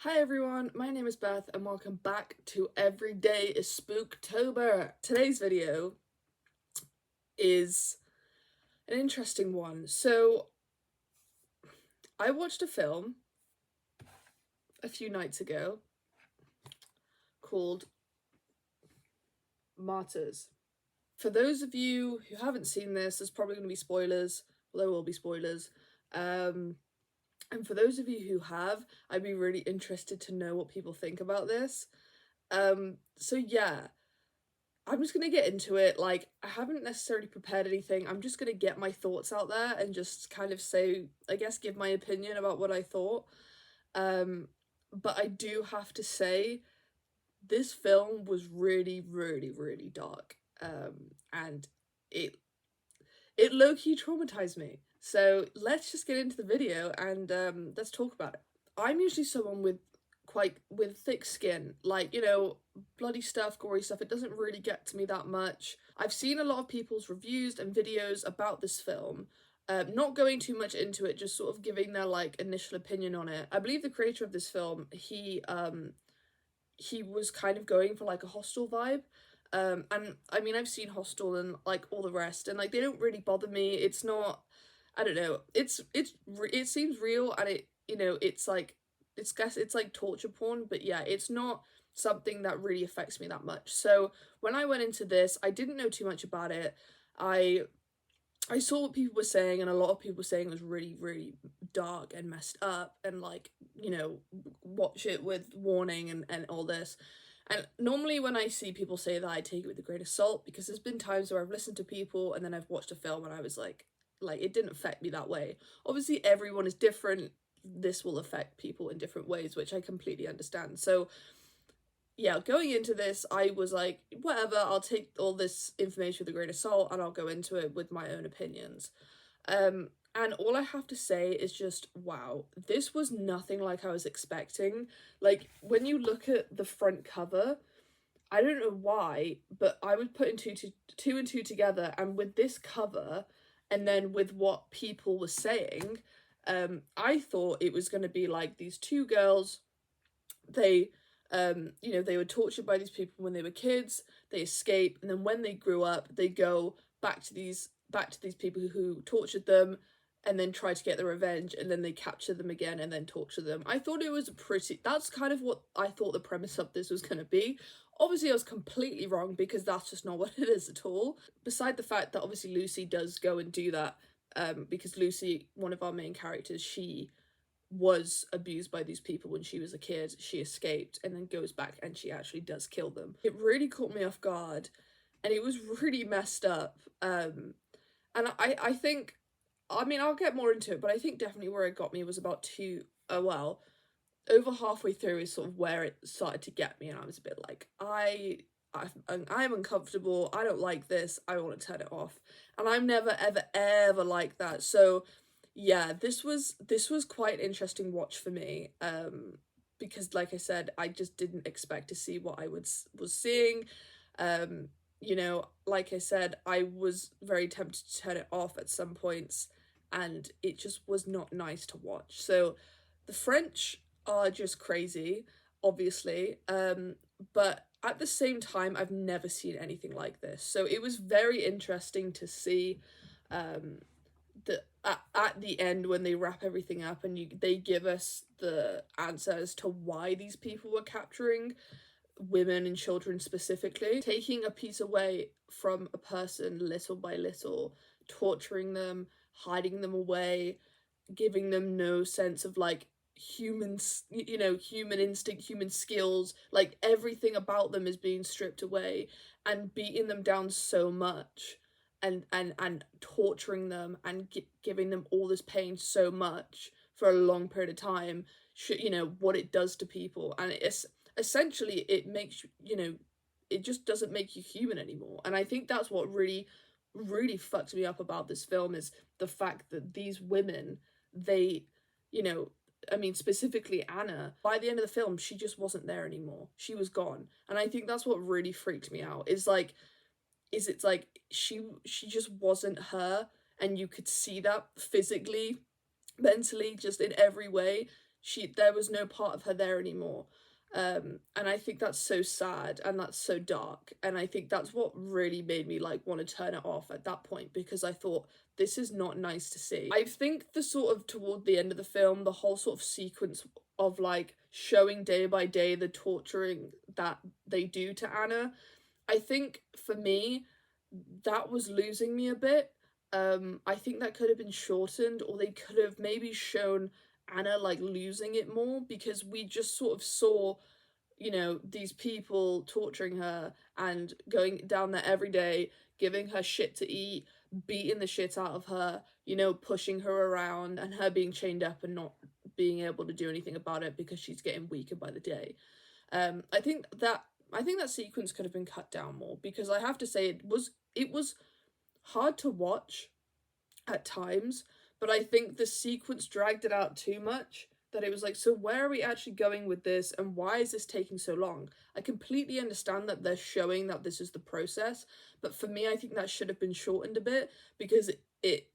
Hi everyone, my name is Beth and welcome back to Every Day is Spooktober. Today's video is an interesting one. So, I watched a film a few nights ago called Martyrs. For those of you who haven't seen this, there's probably going to be spoilers. Well, there will be spoilers. And for those of you who have, I'd be really interested to know what people think about this. So yeah, I'm just gonna get into it. Like, I haven't necessarily prepared anything. I'm just gonna get my thoughts out there and just kind of say, I guess, give my opinion about what I thought. But I do have to say, this film was really, really, really dark. And it it low-key traumatized me. So let's just get into the video and let's talk about it. I'm usually someone with thick skin, like, bloody stuff, gory stuff. It doesn't really get to me that much. I've seen a lot of people's reviews and videos about this film. Not going too much into it, just sort of giving their like initial opinion on it. I believe the creator of this film, he was kind of going for like a Hostel vibe. And I mean, I've seen Hostel and like all the rest, and like they don't really bother me. It's not, I don't know. It seems real, and it's like it's like torture porn, but yeah, it's not something that really affects me that much. So when I went into this, I didn't know too much about it. I I saw what people were saying, and a lot of people were saying it was really, really dark and messed up, and like, watch it with warning and all this. And normally when I see people say that, I take it with a grain of salt, because there's been times where I've listened to people and then I've watched a film and I was like it didn't affect me that way. Obviously, everyone is different. This will affect people in different ways, which I completely understand. So yeah, going into this, I was like, whatever, I'll take all this information with a grain of salt and I'll go into it with my own opinions. And all I have to say is just, wow, this was nothing like I was expecting. Like, when you look at the front cover, I don't know why, but I was putting two and two together, and with this cover, and then with what people were saying, I thought it was going to be like these two girls. They they were tortured by these people when they were kids, they escape, and then when they grew up, they go back to these people who tortured them, and then try to get the revenge, and then they capture them again and then torture them. I thought it was that's kind of what I thought the premise of this was going to be. Obviously, I was completely wrong, because that's just not what it is at all. Beside the fact that obviously Lucy does go and do that, because Lucy, one of our main characters, she was abused by these people when she was a kid. She escaped and then goes back and she actually does kill them. It really caught me off guard, and it was really messed up. And I think, I mean, I'll get more into it, but I think definitely where it got me was about over halfway through is sort of where it started to get me, and I was a bit like, I'm uncomfortable. I don't like this. I want to turn it off. And I'm never ever ever like that. So yeah, this was quite an interesting watch for me, because like I said, I just didn't expect to see what I was seeing. Like I said, I was very tempted to turn it off at some points, and it just was not nice to watch. So the French are just crazy, obviously, but at the same time, I've never seen anything like this. So it was very interesting to see, at the end, when they wrap everything up and they give us the answer as to why these people were capturing women and children specifically, taking a piece away from a person little by little, torturing them, hiding them away, giving them no sense of like humans, human instinct, human skills. Like, everything about them is being stripped away, and beating them down so much, and torturing them, and giving them all this pain so much for a long period of time. What it does to people, and it's essentially, it makes it just doesn't make you human anymore. And I think that's what really, really fucked me up about this film, is the fact that these women, they, I mean, specifically Anna, by the end of the film, she just wasn't there anymore. She was gone. And I think that's what really freaked me out, is it's like she just wasn't her, and you could see that physically, mentally, just in every way. there was no part of her there anymore. And I think that's so sad and that's so dark, and I think that's what really made me like want to turn it off at that point, because I thought this is not nice to see. I think the sort of toward the end of the film, the whole sort of sequence of like showing day by day the torturing that they do to Anna, I think for me that was losing me a bit. I think that could have been shortened, or they could have maybe shown Anna like losing it more, because we just sort of saw, you know, these people torturing her and going down there every day, giving her shit to eat, beating the shit out of her, you know, pushing her around, and her being chained up and not being able to do anything about it because she's getting weaker by the day. I think that sequence could have been cut down more, because I have to say it was hard to watch at times, but I think the sequence dragged it out too much, that it was like, so where are we actually going with this, and why is this taking so long? I completely understand that they're showing that this is the process, but for me, I think that should have been shortened a bit, because it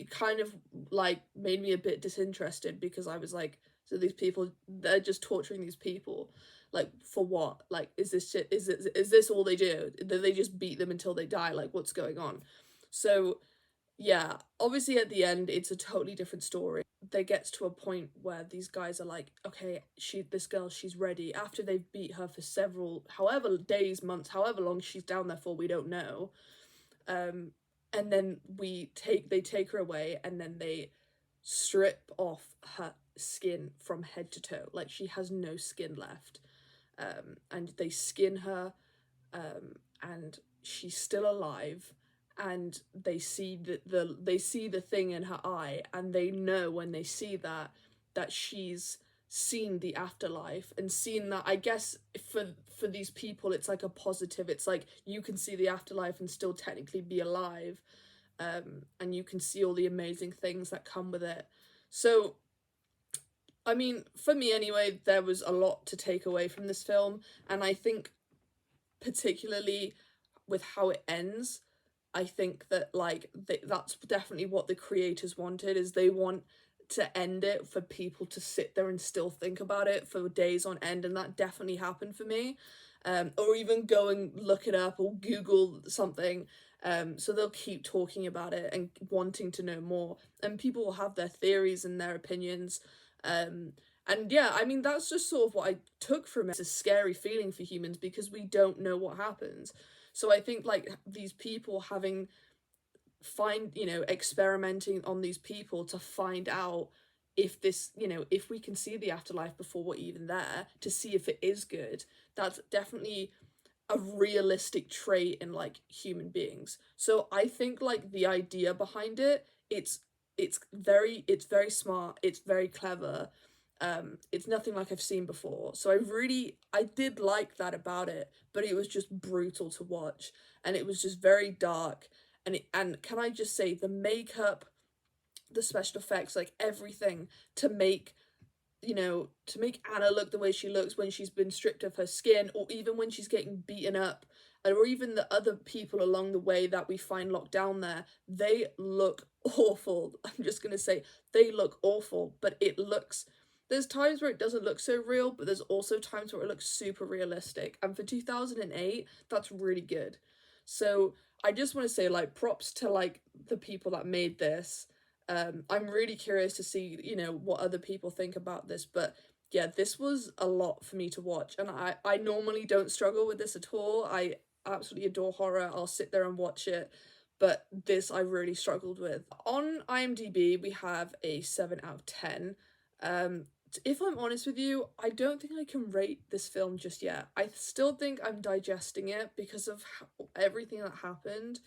kind of like made me a bit disinterested, because I was like, so these people, they're just torturing these people, like for what? Like, is this all they do? Do they just beat them until they die? Like, what's going on? So yeah, obviously at the end it's a totally different story. There gets to a point where these guys are like, okay, this girl, she's ready, after they've beat her for several, however days, months, however long she's down there for, we don't know. And then they take her away, and then they strip off her skin from head to toe, like she has no skin left. And they skin her, and she's still alive, and they see they see the thing in her eye, and they know when they see that she's seen the afterlife, and seen that, I guess for these people it's like a positive, it's like you can see the afterlife and still technically be alive, and you can see all the amazing things that come with it. So I mean, for me anyway, there was a lot to take away from this film, and I think particularly with how it ends, I think that like that's definitely what the creators wanted, is they want to end it for people to sit there and still think about it for days on end, and that definitely happened for me. Or even go and look it up or Google something. So they'll keep talking about it and wanting to know more, and people will have their theories and their opinions. And yeah, I mean, that's just sort of what I took from it. It's a scary feeling for humans because we don't know what happens. So I think like these people experimenting on these people to find out if this, if we can see the afterlife before we're even there, to see if it is good. That's definitely a realistic trait in like human beings. So I think like the idea behind it, it's very smart, it's very clever. It's nothing like I've seen before. So I did like that about it, but it was just brutal to watch, and it was just very dark. And can I just say, the makeup, the special effects, like everything to make Anna look the way she looks when she's been stripped of her skin, or even when she's getting beaten up, or even the other people along the way that we find locked down there, they look awful. I'm just gonna say, they look awful, but there's times where it doesn't look so real, but there's also times where it looks super realistic, and for 2008, that's really good. So I just want to say, like, props to like the people that made this. I'm really curious to see, what other people think about this, but yeah, this was a lot for me to watch, and I normally don't struggle with this at all. I absolutely adore horror. I'll sit there and watch it, but this I really struggled with. On IMDb, we have a 7 out of 10. If I'm honest with you, I don't think I can rate this film just yet. I still think I'm digesting it because of everything that happened.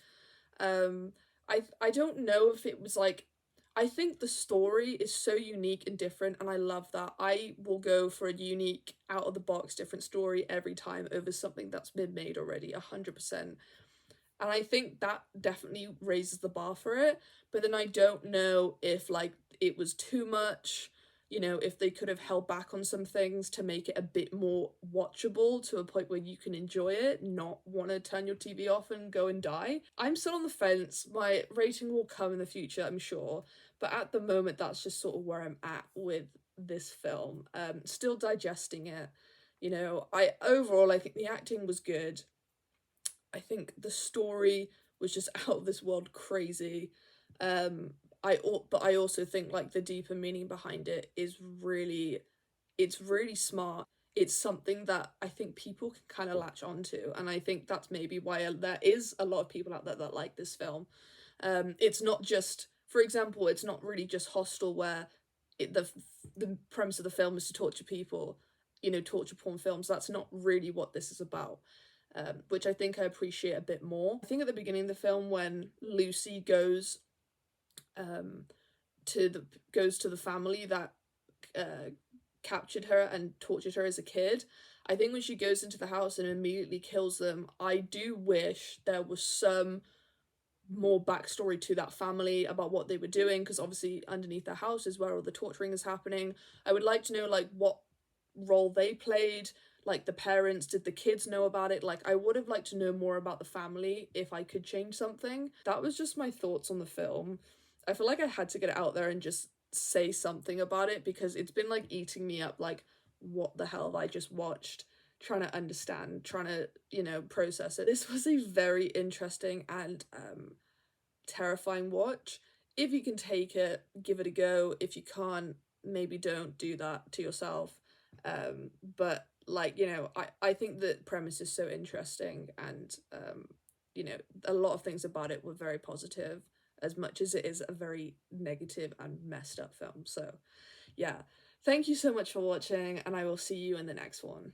I don't know if it was like, I think the story is so unique and different, and I love that. I will go for a unique, out of the box, different story every time over something that's been made already, 100%. And I think that definitely raises the bar for it. But then I don't know if like it was too much, if they could have held back on some things to make it a bit more watchable to a point where you can enjoy it, not want to turn your TV off and go and die. I'm still on the fence. My rating will come in the future, I'm sure. But at the moment, that's just sort of where I'm at with this film. Still digesting it. You know, I think the acting was good. I think the story was just out of this world crazy. But I also think like the deeper meaning behind it is really, it's really smart. It's something that I think people can kind of latch onto, and I think that's maybe why there is a lot of people out there that like this film. It's not just, for example, it's not really just Hostel where the premise of the film is to torture people, you know, torture porn films. That's not really what this is about. Which I think I appreciate a bit more. I think at the beginning of the film when Lucy um, goes to the family that captured her and tortured her as a kid, I think when she goes into the house and immediately kills them, I do wish there was some more backstory to that family about what they were doing, because obviously underneath their house is where all the torturing is happening. I would like to know like what role they played, like the parents, did the kids know about it? Like I would have liked to know more about the family if I could change something. That was just my thoughts on the film. I feel like I had to get it out there and just say something about it, because it's been like eating me up, like what the hell have I just watched, trying to understand, trying to, you know, process it. This was a very interesting and terrifying watch. If you can take it, give it a go. If you can't, maybe don't do that to yourself. But like, you know, I think the premise is so interesting, and you know, a lot of things about it were very positive, as much as it is a very negative and messed up film. So yeah, thank you so much for watching, and I will see you in the next one.